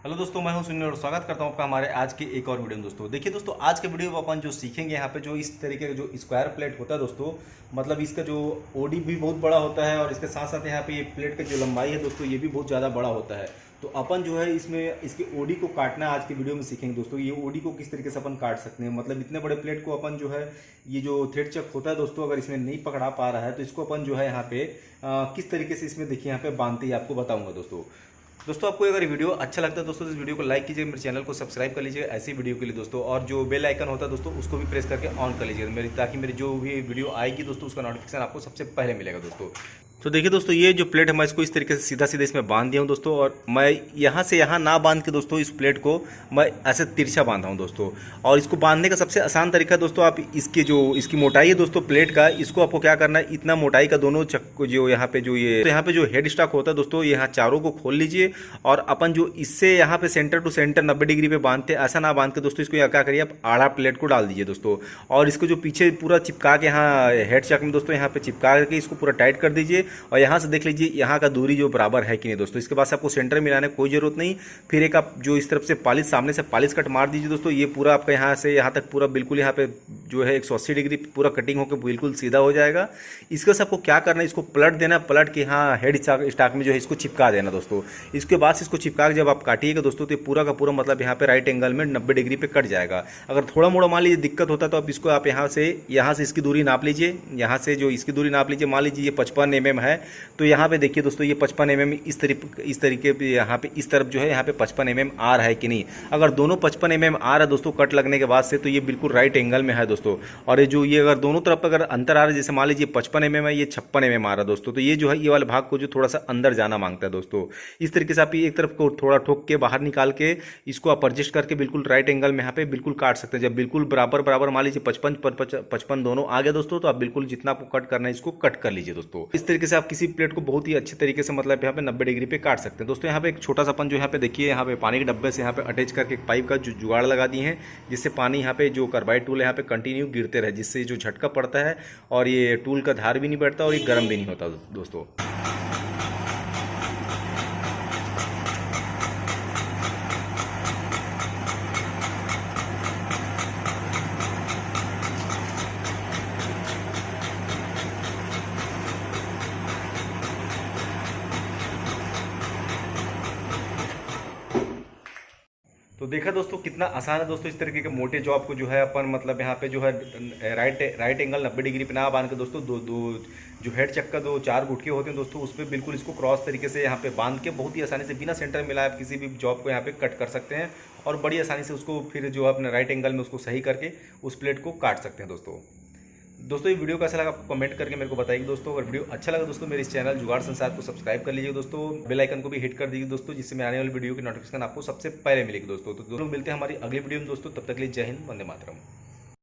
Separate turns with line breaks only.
Hello दोस्तों, मैं हूं सुनील और स्वागत करता हूं आपका हमारे आज की एक और वीडियो में। दोस्तों देखिए दोस्तों, आज के वीडियो में अपन जो सीखेंगे यहाँ पे जो इस तरीके का जो स्क्वायर प्लेट होता है दोस्तों, मतलब इसका जो ओडी भी बहुत बड़ा होता है और इसके साथ साथ यहाँ पे ये प्लेट का जो लंबाई है दोस्तों ये भी बहुत ज़्यादा बड़ा होता है। तो अपन जो है इसमें इसके ओडी को काटना आज की वीडियो में सीखेंगे दोस्तों। ये ओडी को किस तरीके से अपन काट सकते हैं, मतलब इतने बड़े प्लेट को अपन जो है ये जो थ्रेड चक होता है दोस्तों, अगर इसमें नहीं पकड़ा पा रहा है तो इसको अपन जो है यहाँ पे किस तरीके से इसमें देखिए यहाँ पे बांधते ही आपको बताऊंगा दोस्तों। आपको अगर वीडियो अच्छा लगता है दोस्तों तो इस वीडियो को लाइक कीजिए, मेरे चैनल को सब्सक्राइब कर लीजिए ऐसी वीडियो के लिए दोस्तों, और जो बेल आइकन होता है दोस्तों उसको भी प्रेस करके ऑन कर लीजिए ताकि मेरी जो भी वीडियो आएगी दोस्तों उसका नोटिफिकेशन आपको सबसे पहले मिलेगा दोस्तों। तो देखिए दोस्तों, ये जो प्लेट है मैं इसको इस तरीके से सीधा सीधा इसमें बांध दिया हूँ दोस्तों, और मैं यहाँ से यहाँ ना बांध के दोस्तों इस प्लेट को मैं ऐसे तिरछा बांधा हूँ दोस्तों। और इसको बांधने का सबसे आसान तरीका है दोस्तों, आप इसकी मोटाई है दोस्तों प्लेट का, इसको आपको क्या करना है, इतना मोटाई का दोनों चक्कू जो यहाँ पे जो ये तो यहाँ पे जो हेड स्टॉक होता है दोस्तों, यहाँ चारों को खोल लीजिए और अपन जो इससे यहाँ पे सेंटर टू सेंटर 90 डिग्री पे बांधते ऐसा ना बांध के दोस्तों इसको क्या करिए, आप आड़ा प्लेट को डाल दीजिए दोस्तों, और इसको जो पीछे पूरा चिपका के यहाँ हेड चक में दोस्तों यहाँ पे चिपका के इसको पूरा टाइट कर दीजिए। और यहाँ से देख लीजिए यहाँ का दूरी जो बराबर है कि नहीं दोस्तों। इसके बाद आपको सेंटर मिलाने की कोई जरूरत नहीं। फिर एक आप जो इस तरफ से पालिश सामने से पालिश कट मार दीजिए दोस्तों, ये पूरा आपका यहाँ से यहाँ तक पूरा बिल्कुल यहाँ पे जो है 180 डिग्री पूरा कटिंग होकर बिल्कुल सीधा हो जाएगा। इसके बाद आपको क्या करना है, इसको पलट देना, पलट के यहाँ हेड स्टॉक में जो है इसको चिपका देना दोस्तों। इसके बाद इसको चिपका के जब आप काटिएगा दोस्तों तो पूरा का पूरा मतलब यहाँ पे राइट एंगल में 90 डिग्री पे कट जाएगा। अगर थोड़ा मोड़ा मान लीजिए दिक्कत होता है तो आप इसको आप यहाँ से इसकी दूरी नाप लीजिए, यहाँ से जो इसकी दूरी नाप लीजिए। मान लीजिए ये 55 mm है तो यहाँ पे देखिए दोस्तों ये 55 mm इस तरीके पे यहाँ पे इस तरफ जो है यहाँ पे 55 mm आ रहा है कि नहीं। अगर दोनों 55 mm आ रहा है दोस्तों कट लगने के बाद से तो ये बिल्कुल राइट एंगल में है दोस्तों। और ये अगर दोनों तरफ अगर अंतर आ रहा है, जैसे मान लीजिए 55 mm है, ये 56 mm आ रहा है दोस्तों, तो ये जो है ये वाले भाग को जो थोड़ा सा अंदर जाना मांगता है दोस्तों। इस तरीके से आप एक तरफ को थोड़ा ठोक के बाहर निकाल के इसको आप एडजस्ट करके बिल्कुल राइट एंगल में यहाँ पे बिल्कुल काट सकते हैं। जब बिल्कुल बराबर मान लीजिए 55 दोनों आ गया दोस्तों, तो आप बिल्कुल जितना आपको कट करना है इसको कट कर लीजिए दोस्तों। इस तरीके से आप किसी प्लेट को बहुत ही अच्छे तरीके से मतलब यहाँ पे 90 डिग्री पे काट सकते हैं दोस्तों। यहाँ पे एक छोटा सा अपन जो यहाँ पे देखिए यहाँ पे पानी के डब्बे से यहाँ पे अटैच करके एक पाइप का जो जुगाड़ लगा दिए हैं, जिससे पानी यहाँ पे जो कार्बाइड टूल है यहाँ पे कंटिन्यू गिरते रहे, जिससे जो झटका पड़ता है और ये टूल का धार भी नहीं बैठता और ये गर्म भी नहीं होता दोस्तों। तो देखा दोस्तों कितना आसान है दोस्तों। इस तरीके के मोटे जॉब को जो है अपन मतलब यहाँ पे जो है राइट एंगल 90 डिग्री पे ना बांध के दोस्तों दो जो हेड चक का 4 गुटके होते हैं दोस्तों, उस पर बिल्कुल इसको क्रॉस तरीके से यहाँ पे बांध के बहुत ही आसानी से बिना सेंटर मिलाए आप किसी भी जॉब को यहाँ पे कट कर सकते हैं और बड़ी आसानी से उसको फिर जो अपने राइट एंगल में उसको सही करके उस प्लेट को काट सकते हैं दोस्तों। ये वीडियो कैसा लगा आपको कमेंट करके मेरे को बताइए दोस्तों। अगर वीडियो अच्छा लगा दोस्तों मेरे इस चैनल जुगाड़ संसार को सब्सक्राइब कर लीजिए दोस्तों, बेल आइकन को भी हिट कर दीजिए दोस्तों, जिससे मैं आने वाली वीडियो की नोटिफिकेशन आपको सबसे पहले मिलेगी दोस्तों। तो दोनों मिलते हैं हमारी अगली वीडियो में दोस्तों, तब तक के लिए जय हिंद, वंदे मातरम।